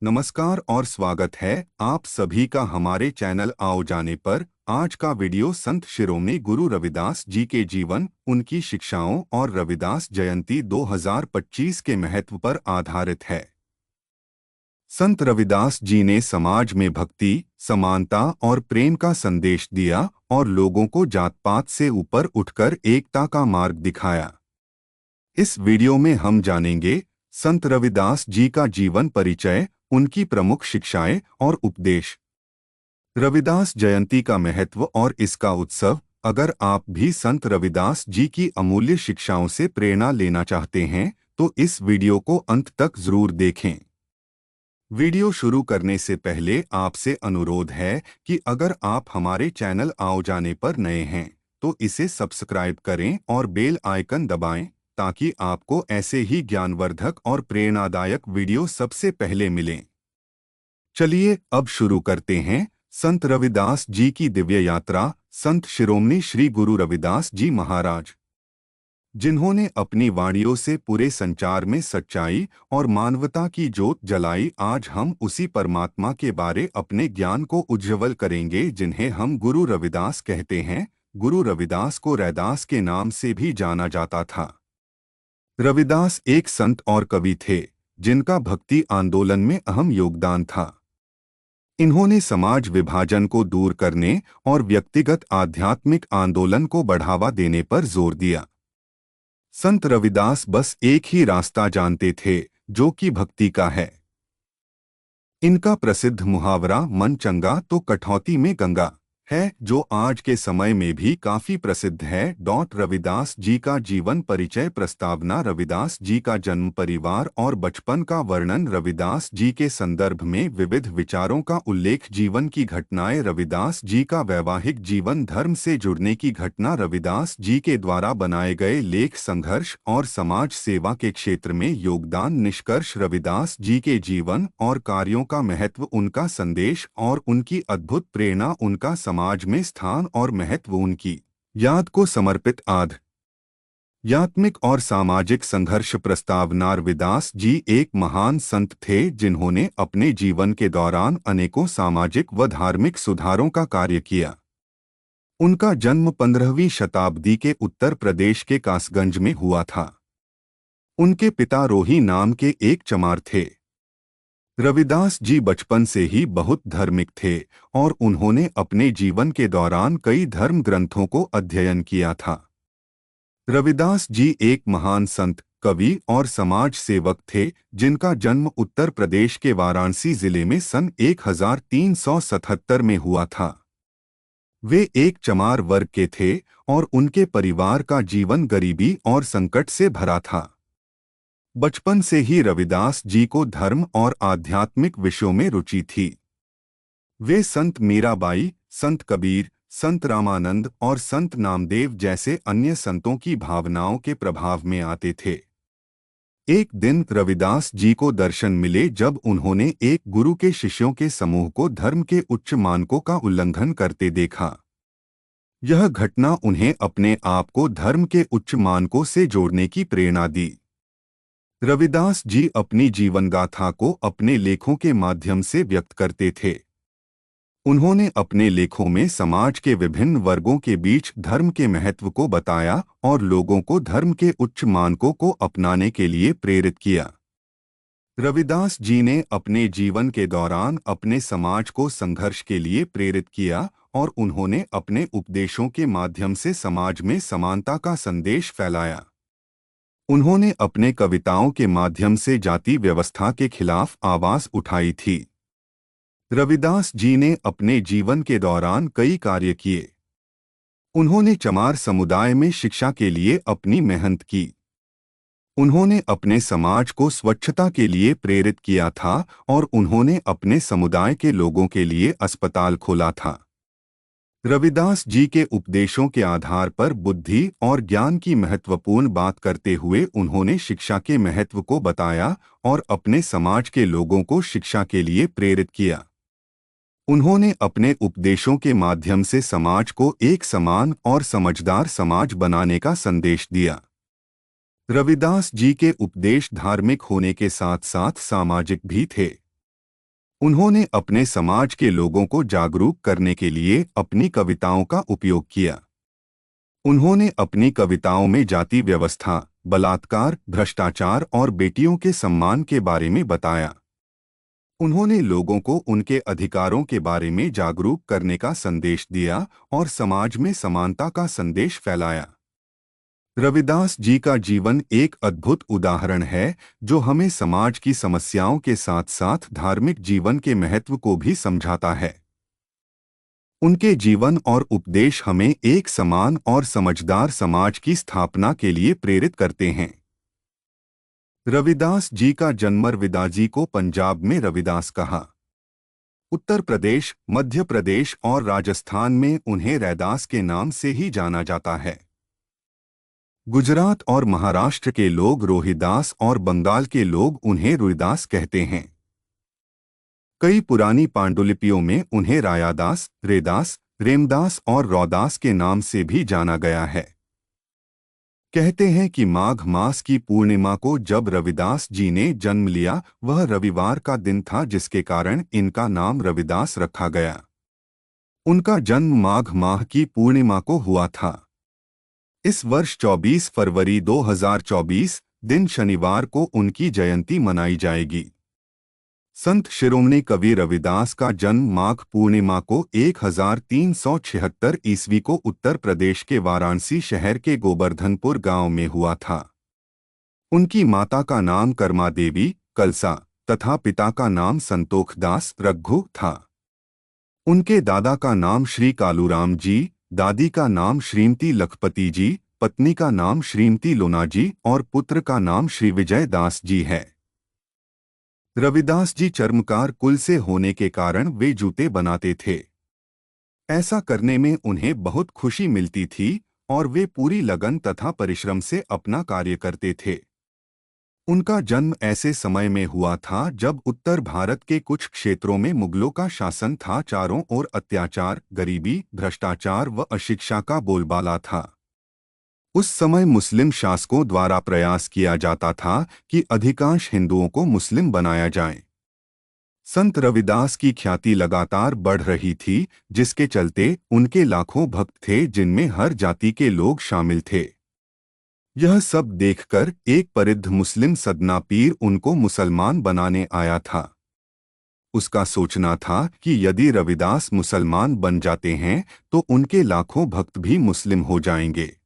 नमस्कार और स्वागत है आप सभी का हमारे चैनल आओ जाने पर। आज का वीडियो संत शिरोमणि गुरु रविदास जी के जीवन, उनकी शिक्षाओं और रविदास जयंती 2025 के महत्व पर आधारित है। संत रविदास जी ने समाज में भक्ति, समानता और प्रेम का संदेश दिया और लोगों को जात पात से ऊपर उठकर एकता का मार्ग दिखाया। इस वीडियो में हम जानेंगे संत रविदास जी का जीवन परिचय, उनकी प्रमुख शिक्षाएं और उपदेश। रविदास जयंती का महत्व और इसका उत्सव। अगर आप भी संत रविदास जी की अमूल्य शिक्षाओं से प्रेरणा लेना चाहते हैं तो इस वीडियो को अंत तक जरूर देखें। वीडियो शुरू करने से पहले आपसे अनुरोध है कि अगर आप हमारे चैनल आओ जाने पर नए हैं तो इसे सब्सक्राइब करें और बेल आइकन दबाएं ताकि आपको ऐसे ही ज्ञानवर्धक और प्रेरणादायक वीडियो सबसे पहले मिलें। चलिए अब शुरू करते हैं। संत रविदास जी की दिव्य यात्रा। संत शिरोमणि श्री गुरु रविदास जी महाराज, जिन्होंने अपनी वाणियों से पूरे संचार में सच्चाई और मानवता की ज्योत जलाई, आज हम उसी परमात्मा के बारे अपने ज्ञान को उज्ज्वल करेंगे जिन्हें हम गुरु रविदास कहते हैं। गुरु रविदास को रैदास के नाम से भी जाना जाता था। रविदास एक संत और कवि थे जिनका भक्ति आंदोलन में अहम योगदान था। इन्होंने समाज विभाजन को दूर करने और व्यक्तिगत आध्यात्मिक आंदोलन को बढ़ावा देने पर जोर दिया। संत रविदास बस एक ही रास्ता जानते थे, जो कि भक्ति का है। इनका प्रसिद्ध मुहावरा मन चंगा तो कठौती में गंगा है, जो आज के समय में भी काफी प्रसिद्ध है। रविदास जी का जीवन परिचय। प्रस्तावना। रविदास जी का जन्म, परिवार और बचपन का वर्णन। रविदास जी के संदर्भ में विविध विचारों का उल्लेख। जीवन की घटनाएं। रविदास जी का वैवाहिक जीवन, धर्म से जुड़ने की घटना। रविदास जी के द्वारा बनाए गए लेख, संघर्ष और समाज सेवा के क्षेत्र में योगदान। निष्कर्ष। रविदास जी के जीवन और कार्यों का महत्व, उनका संदेश और उनकी अद्भुत प्रेरणा, उनका समाज में स्थान और महत्व, उनकी याद को समर्पित आध्यात्मिक और सामाजिक संघर्ष। प्रस्तावना। रविदास जी एक महान संत थे जिन्होंने अपने जीवन के दौरान अनेकों सामाजिक व धार्मिक सुधारों का कार्य किया। उनका जन्म 15वीं शताब्दी के उत्तर प्रदेश के कासगंज में हुआ था। उनके पिता रोही नाम के एक चमार थे। रविदास जी बचपन से ही बहुत धार्मिक थे और उन्होंने अपने जीवन के दौरान कई धर्म ग्रंथों को अध्ययन किया था। रविदास जी एक महान संत, कवि और समाज सेवक थे जिनका जन्म उत्तर प्रदेश के वाराणसी जिले में सन 1377 में हुआ था। वे एक चमार वर्ग के थे और उनके परिवार का जीवन गरीबी और संकट से भरा था। बचपन से ही रविदास जी को धर्म और आध्यात्मिक विषयों में रुचि थी। वे संत मीराबाई, संत कबीर, संत रामानंद और संत नामदेव जैसे अन्य संतों की भावनाओं के प्रभाव में आते थे। एक दिन रविदास जी को दर्शन मिले जब उन्होंने एक गुरु के शिष्यों के समूह को धर्म के उच्च मानकों का उल्लंघन करते देखा। यह घटना उन्हें अपने आप को धर्म के उच्च मानकों से जोड़ने की प्रेरणा दी। रविदास जी अपनी जीवनगाथा को अपने लेखों के माध्यम से व्यक्त करते थे। उन्होंने अपने लेखों में समाज के विभिन्न वर्गों के बीच धर्म के महत्व को बताया और लोगों को धर्म के उच्च मानकों को अपनाने के लिए प्रेरित किया। रविदास जी ने अपने जीवन के दौरान अपने समाज को संघर्ष के लिए प्रेरित किया और उन्होंने अपने उपदेशों के माध्यम से समाज में समानता का संदेश फैलाया। उन्होंने अपने कविताओं के माध्यम से जाति व्यवस्था के खिलाफ आवाज उठाई थी। रविदास जी ने अपने जीवन के दौरान कई कार्य किए। उन्होंने चमार समुदाय में शिक्षा के लिए अपनी मेहनत की। उन्होंने अपने समाज को स्वच्छता के लिए प्रेरित किया था और उन्होंने अपने समुदाय के लोगों के लिए अस्पताल खोला था। रविदास जी के उपदेशों के आधार पर बुद्धि और ज्ञान की महत्वपूर्ण बात करते हुए उन्होंने शिक्षा के महत्व को बताया और अपने समाज के लोगों को शिक्षा के लिए प्रेरित किया। उन्होंने अपने उपदेशों के माध्यम से समाज को एक समान और समझदार समाज बनाने का संदेश दिया। रविदास जी के उपदेश धार्मिक होने के साथ साथ सामाजिक भी थे। उन्होंने अपने समाज के लोगों को जागरूक करने के लिए अपनी कविताओं का उपयोग किया। उन्होंने अपनी कविताओं में जाति व्यवस्था, बलात्कार, भ्रष्टाचार और बेटियों के सम्मान के बारे में बताया। उन्होंने लोगों को उनके अधिकारों के बारे में जागरूक करने का संदेश दिया और समाज में समानता का संदेश फैलाया। रविदास जी का जीवन एक अद्भुत उदाहरण है जो हमें समाज की समस्याओं के साथ साथ धार्मिक जीवन के महत्व को भी समझाता है। उनके जीवन और उपदेश हमें एक समान और समझदार समाज की स्थापना के लिए प्रेरित करते हैं। रविदास जी का जन्म रविदास जी को पंजाब में रविदास कहा। उत्तर प्रदेश, मध्य प्रदेश और राजस्थान में उन्हें रैदास के नाम से ही जाना जाता है। गुजरात और महाराष्ट्र के लोग रोहिदास और बंगाल के लोग उन्हें रुइदास कहते हैं। कई पुरानी पांडुलिपियों में उन्हें रायादास, रेदास, रेमदास और रौदास के नाम से भी जाना गया है। कहते हैं कि माघ मास की पूर्णिमा को जब रविदास जी ने जन्म लिया, वह रविवार का दिन था, जिसके कारण इनका नाम रविदास रखा गया। उनका जन्म माघ माह की पूर्णिमा को हुआ था। इस वर्ष 24 फरवरी 2024 दिन शनिवार को उनकी जयंती मनाई जाएगी। संत शिरोमणि कवि रविदास का जन्म माघ पूर्णिमा को 1376 ईस्वी को उत्तर प्रदेश के वाराणसी शहर के गोवर्धनपुर गांव में हुआ था। उनकी माता का नाम कर्मा देवी कलसा तथा पिता का नाम संतोखदास रघु था। उनके दादा का नाम श्री कालूराम जी, दादी का नाम श्रीमती लखपति जी, पत्नी का नाम श्रीमती लोना जी और पुत्र का नाम श्री विजय दास जी है। रविदास जी चर्मकार कुल से होने के कारण वे जूते बनाते थे। ऐसा करने में उन्हें बहुत खुशी मिलती थी और वे पूरी लगन तथा परिश्रम से अपना कार्य करते थे। उनका जन्म ऐसे समय में हुआ था जब उत्तर भारत के कुछ क्षेत्रों में मुगलों का शासन था। चारों ओर अत्याचार, गरीबी, भ्रष्टाचार व अशिक्षा का बोलबाला था। उस समय मुस्लिम शासकों द्वारा प्रयास किया जाता था कि अधिकांश हिंदुओं को मुस्लिम बनाया जाए। संत रविदास की ख्याति लगातार बढ़ रही थी, जिसके चलते उनके लाखों भक्त थे, जिनमें हर जाति के लोग शामिल थे। यह सब देखकर एक परिद्ध मुस्लिम सदना पीर उनको मुसलमान बनाने आया था। उसका सोचना था कि यदि रविदास मुसलमान बन जाते हैं तो उनके लाखों भक्त भी मुस्लिम हो जाएंगे।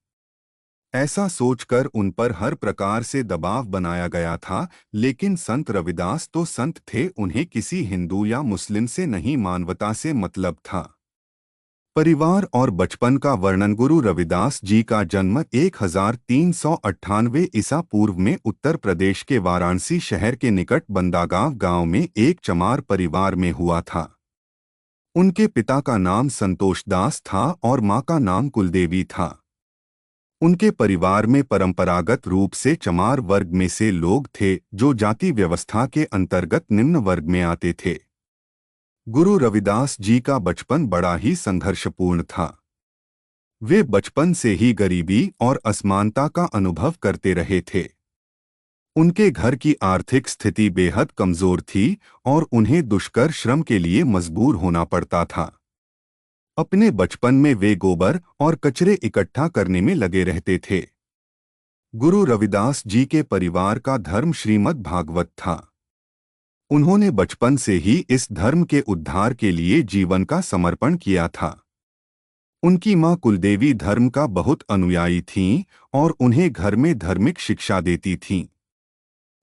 ऐसा सोचकर उन पर हर प्रकार से दबाव बनाया गया था, लेकिन संत रविदास तो संत थे, उन्हें किसी हिंदू या मुस्लिम से नहीं, मानवता से मतलब था। परिवार और बचपन का वर्णन। गुरु रविदास जी का जन्म 1398 ईसा पूर्व में उत्तर प्रदेश के वाराणसी शहर के निकट बंदागांव गांव में एक चमार परिवार में हुआ था। उनके पिता का नाम संतोषदास था और मां का नाम कुलदेवी था। उनके परिवार में परंपरागत रूप से चमार वर्ग में से लोग थे, जो जाति व्यवस्था के अंतर्गत निम्न वर्ग में आते थे। गुरु रविदास जी का बचपन बड़ा ही संघर्षपूर्ण था। वे बचपन से ही गरीबी और असमानता का अनुभव करते रहे थे। उनके घर की आर्थिक स्थिति बेहद कमजोर थी और उन्हें दुष्कर श्रम के लिए मजबूर होना पड़ता था। अपने बचपन में वे गोबर और कचरे इकट्ठा करने में लगे रहते थे। गुरु रविदास जी के परिवार का धर्म श्रीमद् भागवत था। उन्होंने बचपन से ही इस धर्म के उद्धार के लिए जीवन का समर्पण किया था। उनकी मां कुलदेवी धर्म का बहुत अनुयायी थीं और उन्हें घर में धार्मिक शिक्षा देती थीं।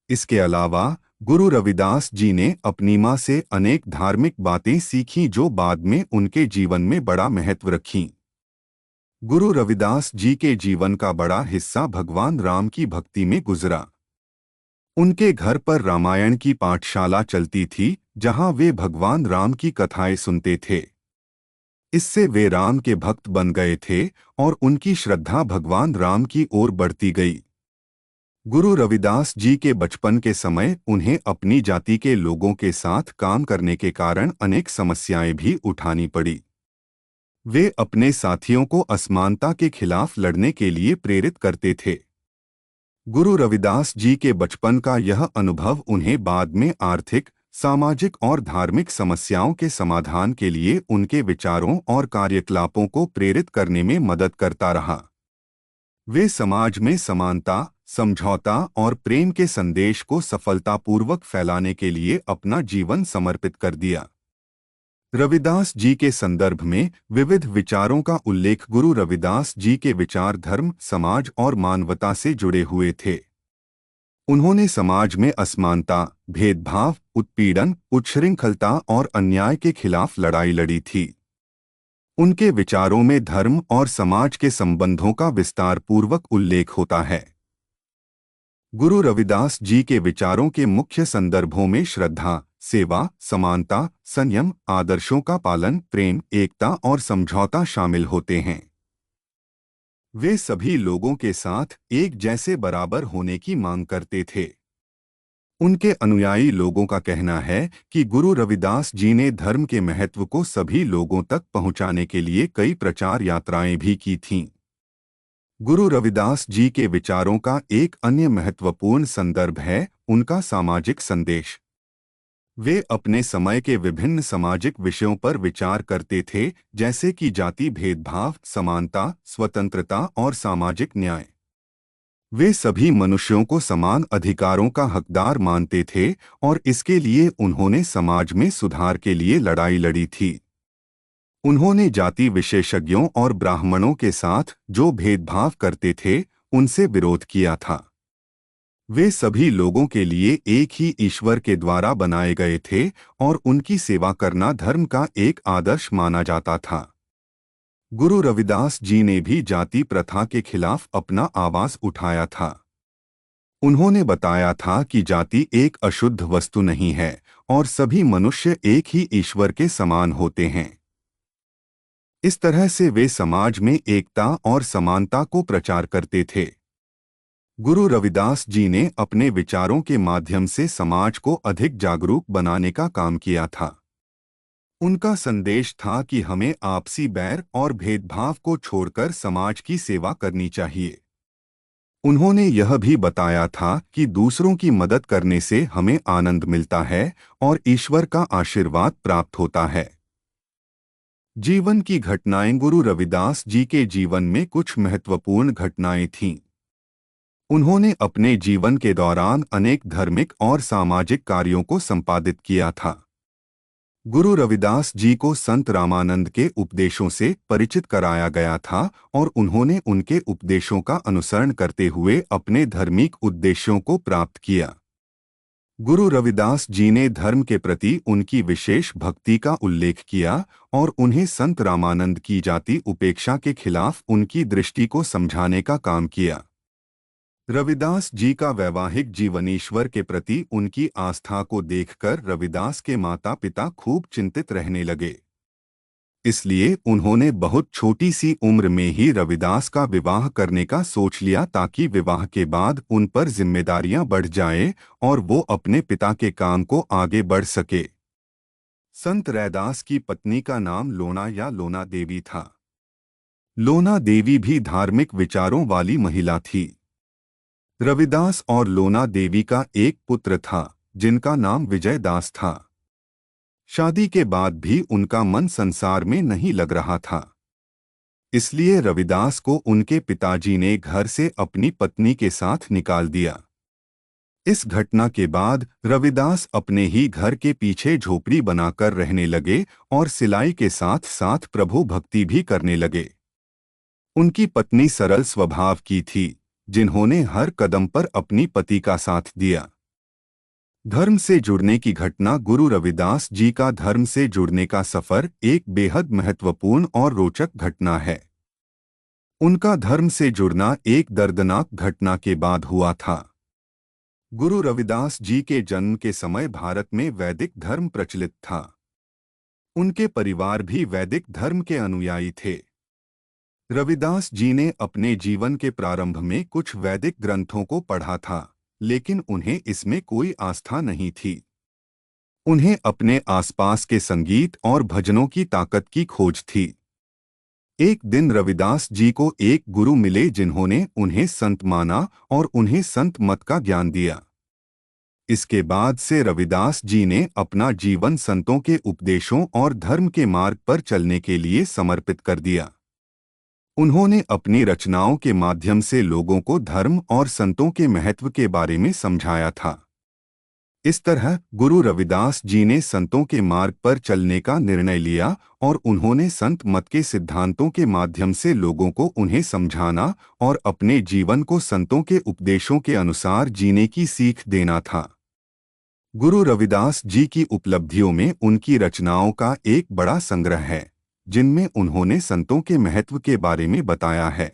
इसके अलावा गुरु रविदास जी ने अपनी मां से अनेक धार्मिक बातें सीखीं, जो बाद में उनके जीवन में बड़ा महत्व रखीं। गुरु रविदास जी के जीवन का बड़ा हिस्सा भगवान राम की भक्ति में गुजरा। उनके घर पर रामायण की पाठशाला चलती थी, जहां वे भगवान राम की कथाएं सुनते थे। इससे वे राम के भक्त बन गए थे और उनकी श्रद्धा भगवान राम की ओर बढ़ती गई। गुरु रविदास जी के बचपन के समय उन्हें अपनी जाति के लोगों के साथ काम करने के कारण अनेक समस्याएं भी उठानी पड़ी। वे अपने साथियों को असमानता के खिलाफ लड़ने के लिए प्रेरित करते थे। गुरु रविदास जी के बचपन का यह अनुभव उन्हें बाद में आर्थिक, सामाजिक और धार्मिक समस्याओं के समाधान के लिए उनके विचारों और कार्यकलापों को प्रेरित करने में मदद करता रहा। वे समाज में समानता, समझौता और प्रेम के संदेश को सफलतापूर्वक फैलाने के लिए अपना जीवन समर्पित कर दिया। रविदास जी के संदर्भ में विविध विचारों का उल्लेख। गुरु रविदास जी के विचार धर्म, समाज और मानवता से जुड़े हुए थे। उन्होंने समाज में असमानता, भेदभाव, उत्पीड़न, उच्छृंखलता और अन्याय के खिलाफ लड़ाई लड़ी थी। उनके विचारों में धर्म और समाज के संबंधों का विस्तार पूर्वक उल्लेख होता है। गुरु रविदास जी के विचारों के मुख्य संदर्भों में श्रद्धा, सेवा, समानता, संयम, आदर्शों का पालन, प्रेम, एकता और समझौता शामिल होते हैं। वे सभी लोगों के साथ एक जैसे बराबर होने की मांग करते थे। उनके अनुयायी लोगों का कहना है कि गुरु रविदास जी ने धर्म के महत्व को सभी लोगों तक पहुंचाने के लिए कई प्रचार यात्राएं भी की थीं। गुरु रविदास जी के विचारों का एक अन्य महत्वपूर्ण संदर्भ है उनका सामाजिक संदेश। वे अपने समय के विभिन्न सामाजिक विषयों पर विचार करते थे, जैसे कि जाति भेदभाव, समानता, स्वतंत्रता और सामाजिक न्याय। वे सभी मनुष्यों को समान अधिकारों का हकदार मानते थे और इसके लिए उन्होंने समाज में सुधार के लिए लड़ाई लड़ी थी। उन्होंने जाति विशेषज्ञों और ब्राह्मणों के साथ जो भेदभाव करते थे, उनसे विरोध किया था। वे सभी लोगों के लिए एक ही ईश्वर के द्वारा बनाए गए थे और उनकी सेवा करना धर्म का एक आदर्श माना जाता था। गुरु रविदास जी ने भी जाति प्रथा के खिलाफ अपना आवाज उठाया था। उन्होंने बताया था कि जाति एक अशुद्ध वस्तु नहीं है और सभी मनुष्य एक ही ईश्वर के समान होते हैं। इस तरह से वे समाज में एकता और समानता को प्रचार करते थे। गुरु रविदास जी ने अपने विचारों के माध्यम से समाज को अधिक जागरूक बनाने का काम किया था। उनका संदेश था कि हमें आपसी बैर और भेदभाव को छोड़कर समाज की सेवा करनी चाहिए। उन्होंने यह भी बताया था कि दूसरों की मदद करने से हमें आनंद मिलता है और ईश्वर का आशीर्वाद प्राप्त होता है। जीवन की घटनाएं। गुरु रविदास जी के जीवन में कुछ महत्वपूर्ण घटनाएं थीं। उन्होंने अपने जीवन के दौरान अनेक धार्मिक और सामाजिक कार्यों को संपादित किया था। गुरु रविदास जी को संत रामानंद के उपदेशों से परिचित कराया गया था और उन्होंने उनके उपदेशों का अनुसरण करते हुए अपने धार्मिक उद्देश्यों को प्राप्त किया। गुरु रविदास जी ने धर्म के प्रति उनकी विशेष भक्ति का उल्लेख किया और उन्हें संत रामानंद की जाति उपेक्षा के खिलाफ उनकी दृष्टि को समझाने का काम किया। रविदास जी का वैवाहिक जीवन। ईश्वर के प्रति उनकी आस्था को देखकर रविदास के माता पिता खूब चिंतित रहने लगे। इसलिए उन्होंने बहुत छोटी सी उम्र में ही रविदास का विवाह करने का सोच लिया ताकि विवाह के बाद उन पर जिम्मेदारियां बढ़ जाएं और वो अपने पिता के काम को आगे बढ़ सके। संत रैदास की पत्नी का नाम लोना या लोना देवी था। लोना देवी भी धार्मिक विचारों वाली महिला थी। रविदास और लोना देवी का एक पुत्र था जिनका नाम विजय दास था। शादी के बाद भी उनका मन संसार में नहीं लग रहा था। इसलिए रविदास को उनके पिताजी ने घर से अपनी पत्नी के साथ निकाल दिया। इस घटना के बाद रविदास अपने ही घर के पीछे झोपड़ी बनाकर रहने लगे और सिलाई के साथ साथ प्रभु भक्ति भी करने लगे। उनकी पत्नी सरल स्वभाव की थी, जिन्होंने हर कदम पर अपनी पति का साथ दिया। धर्म से जुड़ने की घटना। गुरु रविदास जी का धर्म से जुड़ने का सफर एक बेहद महत्वपूर्ण और रोचक घटना है। उनका धर्म से जुड़ना एक दर्दनाक घटना के बाद हुआ था। गुरु रविदास जी के जन्म के समय भारत में वैदिक धर्म प्रचलित था। उनके परिवार भी वैदिक धर्म के अनुयायी थे। रविदास जी ने अपने जीवन के प्रारंभ में कुछ वैदिक ग्रंथों को पढ़ा था, लेकिन उन्हें इसमें कोई आस्था नहीं थी। उन्हें अपने आसपास के संगीत और भजनों की ताकत की खोज थी। एक दिन रविदास जी को एक गुरु मिले जिन्होंने उन्हें संत माना और उन्हें संत मत का ज्ञान दिया। इसके बाद से रविदास जी ने अपना जीवन संतों के उपदेशों और धर्म के मार्ग पर चलने के लिए समर्पित कर दिया। उन्होंने अपनी रचनाओं के माध्यम से लोगों को धर्म और संतों के महत्व के बारे में समझाया था। इस तरह गुरु रविदास जी ने संतों के मार्ग पर चलने का निर्णय लिया और उन्होंने संत मत के सिद्धांतों के माध्यम से लोगों को उन्हें समझाना और अपने जीवन को संतों के उपदेशों के अनुसार जीने की सीख देना था। गुरु रविदास जी की उपलब्धियों में उनकी रचनाओं का एक बड़ा संग्रह है, जिनमें उन्होंने संतों के महत्व के बारे में बताया है।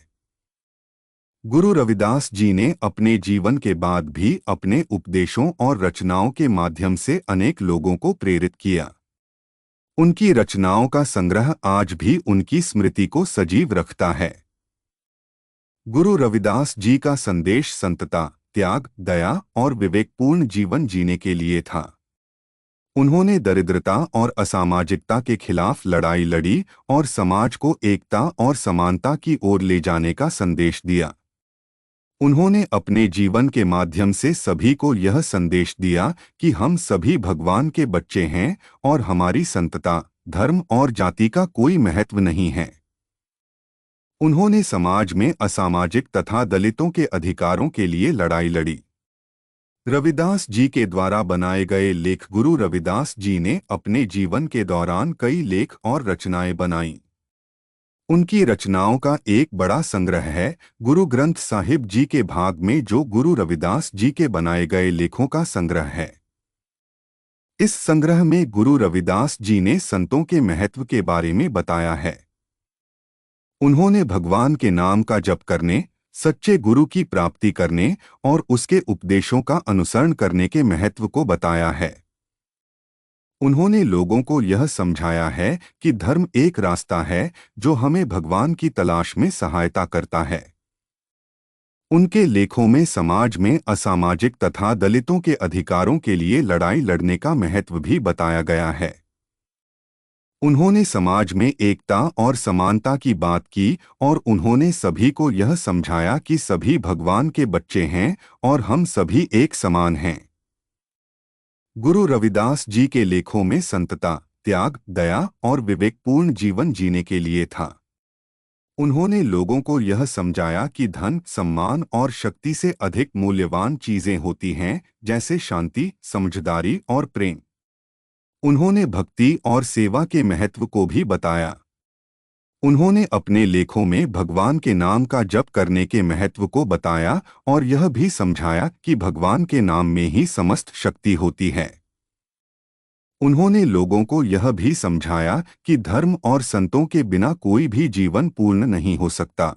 गुरु रविदास जी ने अपने जीवन के बाद भी अपने उपदेशों और रचनाओं के माध्यम से अनेक लोगों को प्रेरित किया। उनकी रचनाओं का संग्रह आज भी उनकी स्मृति को सजीव रखता है। गुरु रविदास जी का संदेश संतता, त्याग, दया और विवेकपूर्ण जीवन जीने के लिए था। उन्होंने दरिद्रता और असामाजिकता के खिलाफ लड़ाई लड़ी और समाज को एकता और समानता की ओर ले जाने का संदेश दिया। उन्होंने अपने जीवन के माध्यम से सभी को यह संदेश दिया कि हम सभी भगवान के बच्चे हैं और हमारी संतता, धर्म और जाति का कोई महत्व नहीं है। उन्होंने समाज में असामाजिक तथा दलितों के अधिकारों के लिए लड़ाई लड़ी। रविदास जी के द्वारा बनाए गए लेख गुरु रविदास जी ने अपने जीवन के दौरान कई लेख और रचनाएं बनाईं। उनकी रचनाओं का एक बड़ा संग्रह है गुरु ग्रंथ साहिब जी के भाग में, जो गुरु रविदास जी के बनाए गए लेखों का संग्रह है। इस संग्रह में गुरु रविदास जी ने संतों के महत्व के बारे में बताया है। उन्होंने भगवान के नाम का जप करने, सच्चे गुरु की प्राप्ति करने और उसके उपदेशों का अनुसरण करने के महत्व को बताया है। उन्होंने लोगों को यह समझाया है कि धर्म एक रास्ता है जो हमें भगवान की तलाश में सहायता करता है। उनके लेखों में समाज में असामाजिक तथा दलितों के अधिकारों के लिए लड़ाई लड़ने का महत्व भी बताया गया है। उन्होंने समाज में एकता और समानता की बात की और उन्होंने सभी को यह समझाया कि सभी भगवान के बच्चे हैं और हम सभी एक समान हैं। गुरु रविदास जी के लेखों में संतता, त्याग, दया और विवेकपूर्ण जीवन जीने के लिए था। उन्होंने लोगों को यह समझाया कि धन, सम्मान और शक्ति से अधिक मूल्यवान चीजें होती हैं, जैसे शांति, समझदारी और प्रेम। उन्होंने भक्ति और सेवा के महत्व को भी बताया। उन्होंने अपने लेखों में भगवान के नाम का जप करने के महत्व को बताया और यह भी समझाया कि भगवान के नाम में ही समस्त शक्ति होती है। उन्होंने लोगों को यह भी समझाया कि धर्म और संतों के बिना कोई भी जीवन पूर्ण नहीं हो सकता।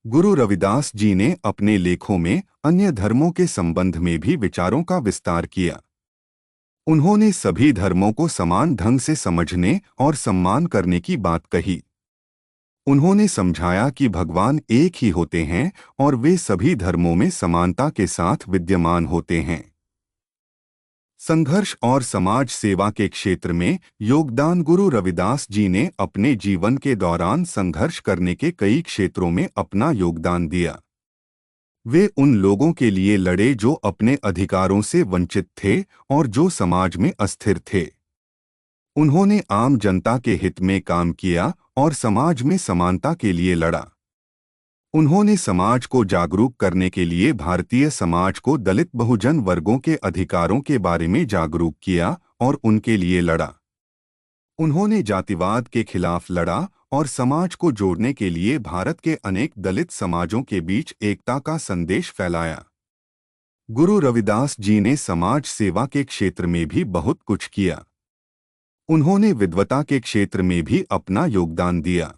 गुरु रविदास जी ने अपने लेखों में अन्य धर्मों के संबंध में भी विचारों का विस्तार किया। उन्होंने सभी धर्मों को समान ढंग से समझने और सम्मान करने की बात कही। उन्होंने समझाया कि भगवान एक ही होते हैं और वे सभी धर्मों में समानता के साथ विद्यमान होते हैं। संघर्ष और समाज सेवा के क्षेत्र में योगदान गुरु रविदास जी ने अपने जीवन के दौरान संघर्ष करने के कई क्षेत्रों में अपना योगदान दिया। वे उन लोगों के लिए लड़े जो अपने अधिकारों से वंचित थे और जो समाज में अस्थिर थे। उन्होंने आम जनता के हित में काम किया और समाज में समानता के लिए लड़ा। उन्होंने समाज को जागरूक करने के लिए भारतीय समाज को दलित बहुजन वर्गों के अधिकारों के बारे में जागरूक किया और उनके लिए लड़ा। उन्होंने जातिवाद के खिलाफ लड़ा और समाज को जोड़ने के लिए भारत के अनेक दलित समाजों के बीच एकता का संदेश फैलाया। गुरु रविदास जी ने समाज सेवा के क्षेत्र में भी बहुत कुछ किया। उन्होंने विद्वता के क्षेत्र में भी अपना योगदान दिया।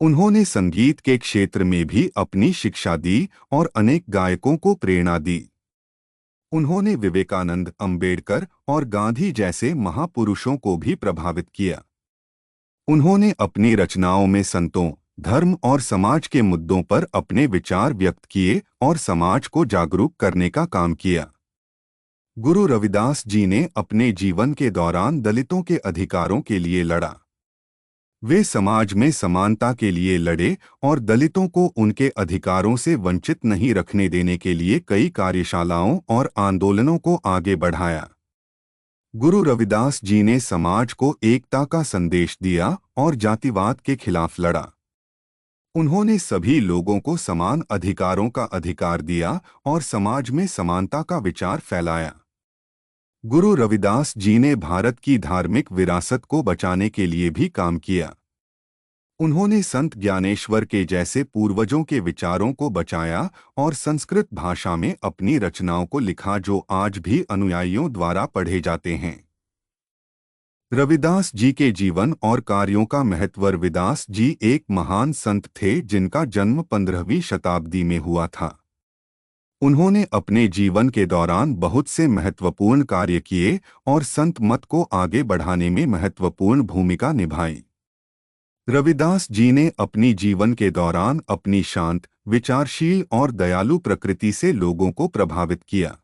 उन्होंने संगीत के क्षेत्र में भी अपनी शिक्षा दी और अनेक गायकों को प्रेरणा दी। उन्होंने विवेकानंद, अंबेडकर और गांधी जैसे महापुरुषों को भी प्रभावित किया। उन्होंने अपनी रचनाओं में संतों, धर्म और समाज के मुद्दों पर अपने विचार व्यक्त किए और समाज को जागरूक करने का काम किया। गुरु रविदास जी ने अपने जीवन के दौरान दलितों के अधिकारों के लिए लड़ा। वे समाज में समानता के लिए लड़े और दलितों को उनके अधिकारों से वंचित नहीं रखने देने के लिए कई कार्यशालाओं और आंदोलनों को आगे बढ़ाया। गुरु रविदास जी ने समाज को एकता का संदेश दिया और जातिवाद के खिलाफ लड़ा। उन्होंने सभी लोगों को समान अधिकारों का अधिकार दिया और समाज में समानता का विचार फैलाया। गुरु रविदास जी ने भारत की धार्मिक विरासत को बचाने के लिए भी काम किया। उन्होंने संत ज्ञानेश्वर के जैसे पूर्वजों के विचारों को बचाया और संस्कृत भाषा में अपनी रचनाओं को लिखा जो आज भी अनुयायियों द्वारा पढ़े जाते हैं। रविदास जी के जीवन और कार्यों का महत्व। रविदास जी एक महान संत थे जिनका जन्म 15वीं शताब्दी में हुआ था। उन्होंने अपने जीवन के दौरान बहुत से महत्वपूर्ण कार्य किए और संत मत को आगे बढ़ाने में महत्वपूर्ण भूमिका निभाई। रविदास जी ने अपनी जीवन के दौरान अपनी शांत, विचारशील और दयालु प्रकृति से लोगों को प्रभावित किया।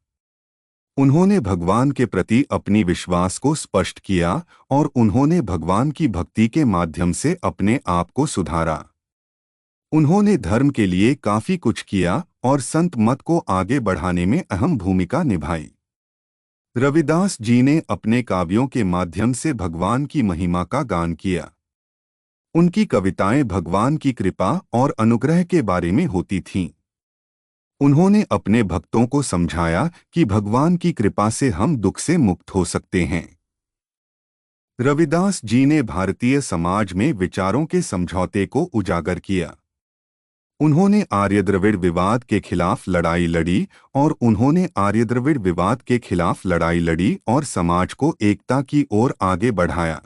उन्होंने भगवान के प्रति अपनी विश्वास को स्पष्ट किया और उन्होंने भगवान की भक्ति के माध्यम से अपने आप को सुधारा। उन्होंने धर्म के लिए काफी कुछ किया और संत मत को आगे बढ़ाने में अहम भूमिका निभाई। रविदास जी ने अपने काव्यों के माध्यम से भगवान की महिमा का गान किया। उनकी कविताएं भगवान की कृपा और अनुग्रह के बारे में होती थीं। उन्होंने अपने भक्तों को समझाया कि भगवान की कृपा से हम दुख से मुक्त हो सकते हैं। रविदास जी ने भारतीय समाज में विचारों के समझौते को उजागर किया। उन्होंने आर्य द्रविड़ विवाद के खिलाफ लड़ाई लड़ी और समाज को एकता की ओर आगे बढ़ाया।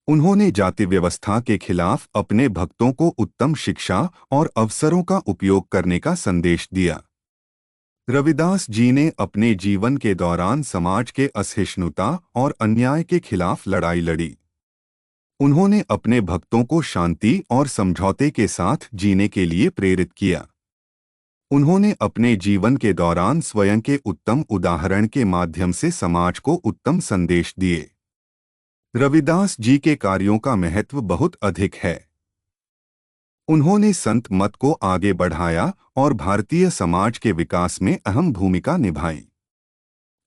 उन्होंने जाति व्यवस्था के खिलाफ अपने भक्तों को उत्तम शिक्षा और अवसरों का उपयोग करने का संदेश दिया। रविदास जी ने अपने जीवन के दौरान समाज के असहिष्णुता और अन्याय के खिलाफ लड़ाई लड़ी। उन्होंने अपने भक्तों को शांति और समझौते के साथ जीने के लिए प्रेरित किया। उन्होंने अपने जीवन के दौरान स्वयं के उत्तम उदाहरण के माध्यम से समाज को उत्तम संदेश दिए। रविदास जी के कार्यों का महत्व बहुत अधिक है। उन्होंने संत मत को आगे बढ़ाया और भारतीय समाज के विकास में अहम भूमिका निभाई।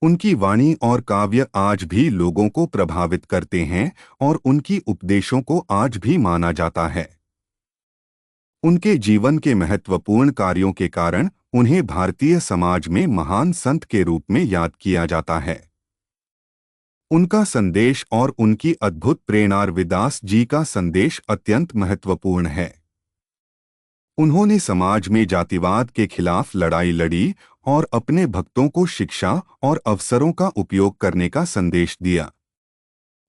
उनकी वाणी और काव्य आज भी लोगों को प्रभावित करते हैं और उनकी उपदेशों को आज भी माना जाता है। उनके जीवन के महत्वपूर्ण कार्यों के कारण उन्हें भारतीय समाज में महान संत के रूप में याद किया जाता है। उनका संदेश और उनकी अद्भुत प्रेरणा। रविदास जी का संदेश अत्यंत महत्वपूर्ण है। उन्होंने समाज में जातिवाद के खिलाफ लड़ाई लड़ी और अपने भक्तों को शिक्षा और अवसरों का उपयोग करने का संदेश दिया।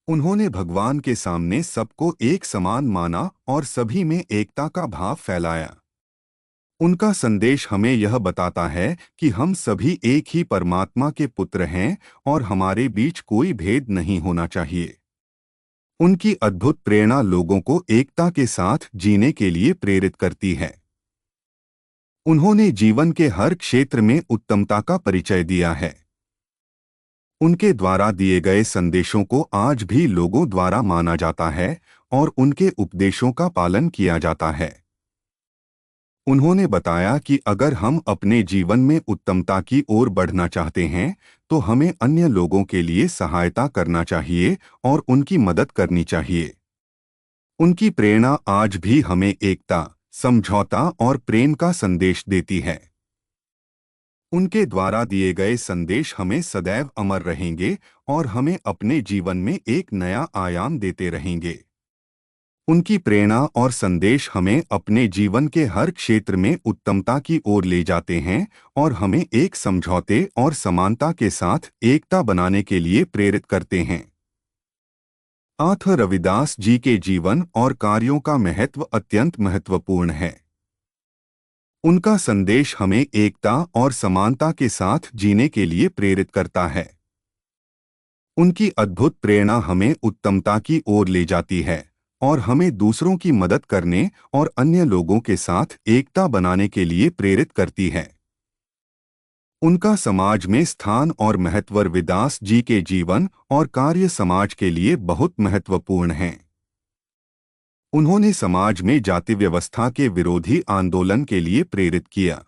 उन्होंने भगवान के सामने सबको एक समान माना और सभी में एकता का भाव फैलाया। उनका संदेश हमें यह बताता है कि हम सभी एक ही परमात्मा के पुत्र हैं और हमारे बीच कोई भेद नहीं होना चाहिए। उनकी अद्भुत प्रेरणा लोगों को एकता के साथ जीने के लिए प्रेरित करती है। उन्होंने जीवन के हर क्षेत्र में उत्तमता का परिचय दिया है। उनके द्वारा दिए गए संदेशों को आज भी लोगों द्वारा माना जाता है और उनके उपदेशों का पालन किया जाता है। उन्होंने बताया कि अगर हम अपने जीवन में उत्तमता की ओर बढ़ना चाहते हैं तो हमें अन्य लोगों के लिए सहायता करना चाहिए और उनकी मदद करनी चाहिए। उनकी प्रेरणा आज भी हमें एकता, समझौता और प्रेम का संदेश देती है। उनके द्वारा दिए गए संदेश हमें सदैव अमर रहेंगे और हमें अपने जीवन में एक नया आयाम देते रहेंगे। उनकी प्रेरणा और संदेश हमें अपने जीवन के हर क्षेत्र में उत्तमता की ओर ले जाते हैं और हमें एक समझौते और समानता के साथ एकता बनाने के लिए प्रेरित करते हैं। रविदास जी के जीवन और कार्यों का महत्व अत्यंत महत्वपूर्ण है। उनका संदेश हमें एकता और समानता के साथ जीने के लिए प्रेरित करता है। उनकी अद्भुत प्रेरणा हमें उत्तमता की ओर ले जाती है और हमें दूसरों की मदद करने और अन्य लोगों के साथ एकता बनाने के लिए प्रेरित करती है। उनका समाज में स्थान और महत्व। रविदास जी के जीवन और कार्य समाज के लिए बहुत महत्वपूर्ण हैं। उन्होंने समाज में जाति व्यवस्था के विरोधी आंदोलन के लिए प्रेरित किया।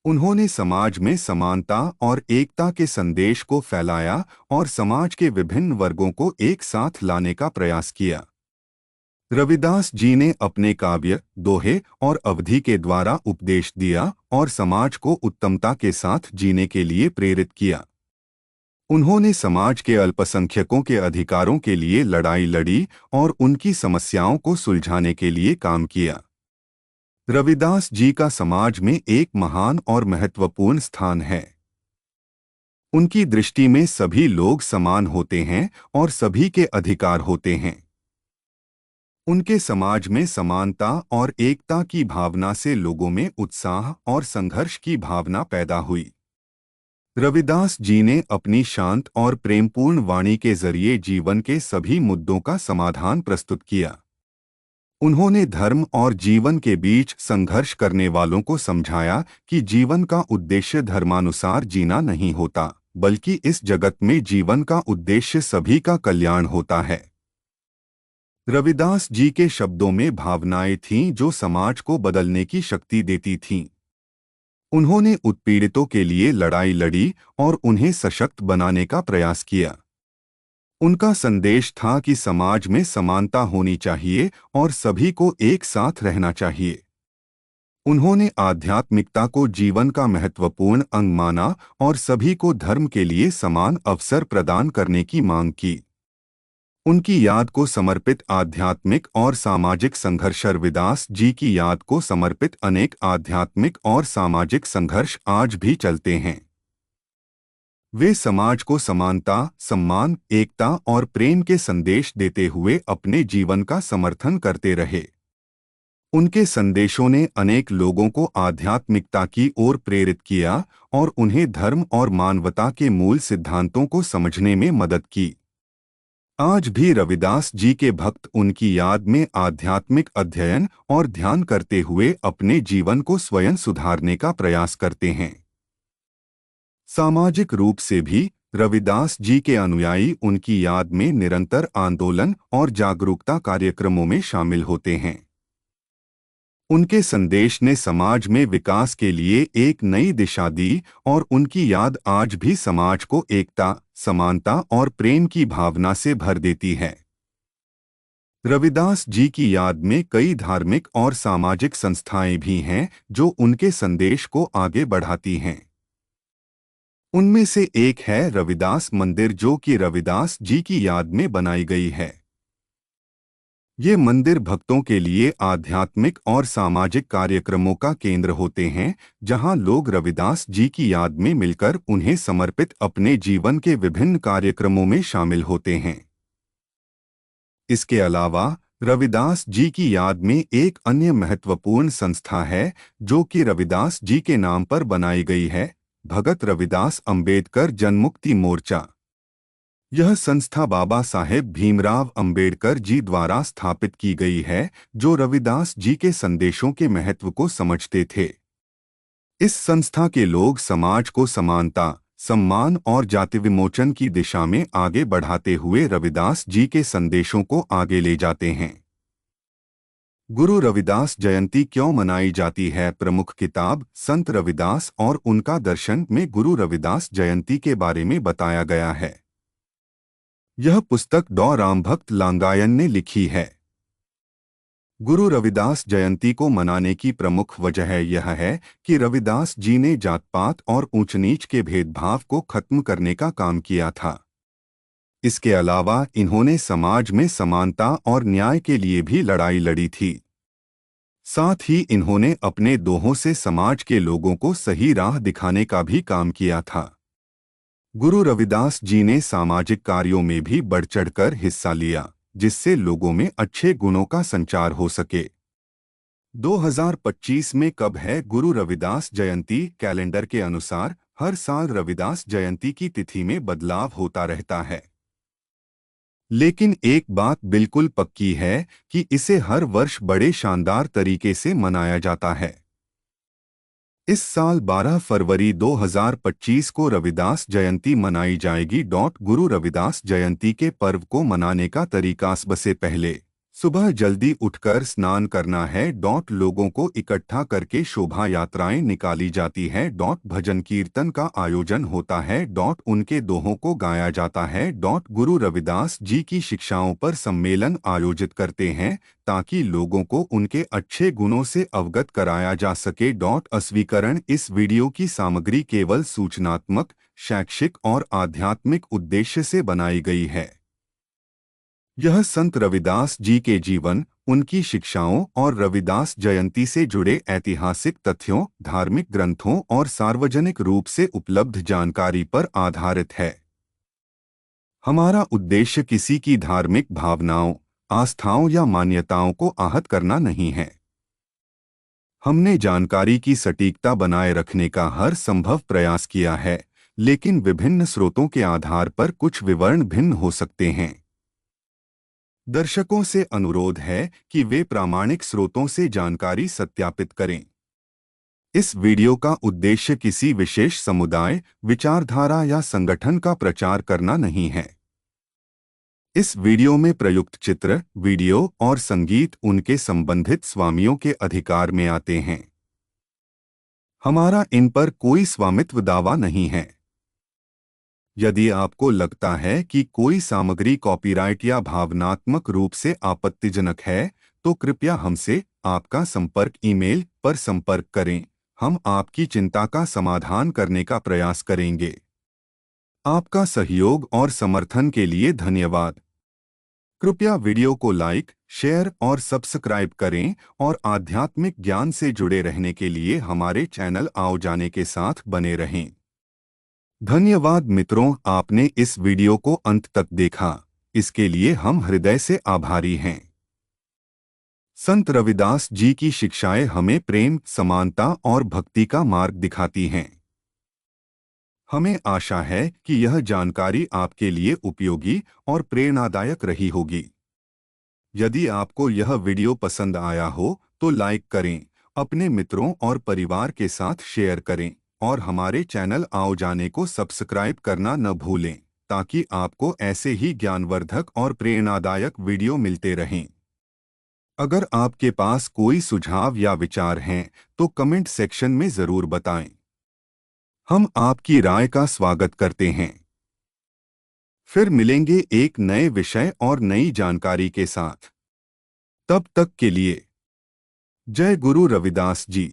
उन्होंने समाज में समानता और एकता के संदेश को फैलाया और समाज के विभिन्न वर्गों को एक साथ लाने का प्रयास किया। रविदास जी ने अपने काव्य, दोहे और अवधि के द्वारा उपदेश दिया और समाज को उत्तमता के साथ जीने के लिए प्रेरित किया। उन्होंने समाज के अल्पसंख्यकों के अधिकारों के लिए लड़ाई लड़ी और उनकी समस्याओं को सुलझाने के लिए काम किया। रविदास जी का समाज में एक महान और महत्वपूर्ण स्थान है। उनकी दृष्टि में सभी लोग समान होते हैं और सभी के अधिकार होते हैं। उनके समाज में समानता और एकता की भावना से लोगों में उत्साह और संघर्ष की भावना पैदा हुई। रविदास जी ने अपनी शांत और प्रेमपूर्ण वाणी के जरिए जीवन के सभी मुद्दों का समाधान प्रस्तुत किया। उन्होंने धर्म और जीवन के बीच संघर्ष करने वालों को समझाया कि जीवन का उद्देश्य धर्मानुसार जीना नहीं होता, बल्कि इस जगत में जीवन का उद्देश्य सभी का कल्याण होता है। रविदास जी के शब्दों में भावनाएं थीं जो समाज को बदलने की शक्ति देती थीं। उन्होंने उत्पीड़ितों के लिए लड़ाई लड़ी और उन्हें सशक्त बनाने का प्रयास किया। उनका संदेश था कि समाज में समानता होनी चाहिए और सभी को एक साथ रहना चाहिए। उन्होंने आध्यात्मिकता को जीवन का महत्वपूर्ण अंग माना और सभी को धर्म के लिए समान अवसर प्रदान करने की मांग की। उनकी याद को समर्पित आध्यात्मिक और सामाजिक संघर्ष रविदास जी की याद को समर्पित अनेक आध्यात्मिक और सामाजिक संघर्ष आज भी चलते हैं। वे समाज को समानता, सम्मान, एकता और प्रेम के संदेश देते हुए अपने जीवन का समर्थन करते रहे। उनके संदेशों ने अनेक लोगों को आध्यात्मिकता की ओर प्रेरित किया और उन्हें धर्म और मानवता के मूल सिद्धांतों को समझने में मदद की। आज भी रविदास जी के भक्त उनकी याद में आध्यात्मिक अध्ययन और ध्यान करते हुए अपने जीवन को स्वयं सुधारने का प्रयास करते हैं। सामाजिक रूप से भी रविदास जी के अनुयायी उनकी याद में निरंतर आंदोलन और जागरूकता कार्यक्रमों में शामिल होते हैं। उनके संदेश ने समाज में विकास के लिए एक नई दिशा दी और उनकी याद आज भी समाज को एकता, समानता और प्रेम की भावना से भर देती है। रविदास जी की याद में कई धार्मिक और सामाजिक संस्थाएं भी हैं जो उनके संदेश को आगे बढ़ाती हैं। उनमें से एक है रविदास मंदिर, जो कि रविदास जी की याद में बनाई गई है। ये मंदिर भक्तों के लिए आध्यात्मिक और सामाजिक कार्यक्रमों का केंद्र होते हैं, जहां लोग रविदास जी की याद में मिलकर उन्हें समर्पित अपने जीवन के विभिन्न कार्यक्रमों में शामिल होते हैं। इसके अलावा रविदास जी की याद में एक अन्य महत्वपूर्ण संस्था है जो कि रविदास जी के नाम पर बनाई गई है, भगत रविदास अंबेडकर जनमुक्ति मोर्चा। यह संस्था बाबा साहेब भीमराव अंबेडकर जी द्वारा स्थापित की गई है, जो रविदास जी के संदेशों के महत्व को समझते थे। इस संस्था के लोग समाज को समानता, सम्मान और जाति विमोचन की दिशा में आगे बढ़ाते हुए रविदास जी के संदेशों को आगे ले जाते हैं। गुरु रविदास जयंती क्यों मनाई जाती है? प्रमुख किताब संत रविदास और उनका दर्शन में गुरु रविदास जयंती के बारे में बताया गया है। यह पुस्तक डॉ रामभक्त लांगायन ने लिखी है। गुरु रविदास जयंती को मनाने की प्रमुख वजह यह है कि रविदास जी ने जात पात और ऊंच नीच के भेदभाव को खत्म करने का काम किया था। इसके अलावा इन्होंने समाज में समानता और न्याय के लिए भी लड़ाई लड़ी थी। साथ ही इन्होंने अपने दोहों से समाज के लोगों को सही राह दिखाने का भी काम किया था। गुरु रविदास जी ने सामाजिक कार्यों में भी बढ़ चढ़कर हिस्सा लिया, जिससे लोगों में अच्छे गुणों का संचार हो सके। 2025 में कब है गुरु रविदास जयंती? कैलेंडर के अनुसार हर साल रविदास जयंती की तिथि में बदलाव होता रहता है, लेकिन एक बात बिल्कुल पक्की है कि इसे हर वर्ष बड़े शानदार तरीके से मनाया जाता है। इस साल 12 फरवरी 2025 को रविदास जयंती मनाई जाएगी। गुरु रविदास जयंती के पर्व को मनाने का तरीका सबसे पहले सुबह जल्दी उठकर स्नान करना है। लोगों को इकट्ठा करके शोभा यात्राएं निकाली जाती है। भजन कीर्तन का आयोजन होता है। उनके दोहों को गाया जाता है। गुरु रविदास जी की शिक्षाओं पर सम्मेलन आयोजित करते हैं ताकि लोगों को उनके अच्छे गुणों से अवगत कराया जा सके। अस्वीकरण: इस वीडियो की सामग्री केवल सूचनात्मक, शैक्षिक और आध्यात्मिक उद्देश्य से बनाई गई है। यह संत रविदास जी के जीवन, उनकी शिक्षाओं और रविदास जयंती से जुड़े ऐतिहासिक तथ्यों, धार्मिक ग्रंथों और सार्वजनिक रूप से उपलब्ध जानकारी पर आधारित है। हमारा उद्देश्य किसी की धार्मिक भावनाओं, आस्थाओं या मान्यताओं को आहत करना नहीं है। हमने जानकारी की सटीकता बनाए रखने का हर संभव प्रयास किया है, लेकिन विभिन्न स्रोतों के आधार पर कुछ विवरण भिन्न हो सकते हैं। दर्शकों से अनुरोध है कि वे प्रामाणिक स्रोतों से जानकारी सत्यापित करें। इस वीडियो का उद्देश्य किसी विशेष समुदाय, विचारधारा या संगठन का प्रचार करना नहीं है। इस वीडियो में प्रयुक्त चित्र, वीडियो और संगीत उनके संबंधित स्वामियों के अधिकार में आते हैं। हमारा इन पर कोई स्वामित्व दावा नहीं है। यदि आपको लगता है कि कोई सामग्री कॉपीराइट या भावनात्मक रूप से आपत्तिजनक है, तो कृपया हमसे आपका संपर्क ईमेल पर संपर्क करें। हम आपकी चिंता का समाधान करने का प्रयास करेंगे। आपका सहयोग और समर्थन के लिए धन्यवाद। कृपया वीडियो को लाइक, शेयर और सब्सक्राइब करें और आध्यात्मिक ज्ञान से जुड़े रहने के लिए हमारे चैनल आओ जाने के साथ बने रहें। धन्यवाद मित्रों, आपने इस वीडियो को अंत तक देखा, इसके लिए हम हृदय से आभारी हैं। संत रविदास जी की शिक्षाएं हमें प्रेम, समानता और भक्ति का मार्ग दिखाती हैं। हमें आशा है कि यह जानकारी आपके लिए उपयोगी और प्रेरणादायक रही होगी। यदि आपको यह वीडियो पसंद आया हो तो लाइक करें, अपने मित्रों और परिवार के साथ शेयर करें और हमारे चैनल आओ जाने को सब्सक्राइब करना न भूलें, ताकि आपको ऐसे ही ज्ञानवर्धक और प्रेरणादायक वीडियो मिलते रहें। अगर आपके पास कोई सुझाव या विचार हैं तो कमेंट सेक्शन में ज़रूर बताएं। हम आपकी राय का स्वागत करते हैं। फिर मिलेंगे एक नए विषय और नई जानकारी के साथ। तब तक के लिए जय गुरु रविदास जी।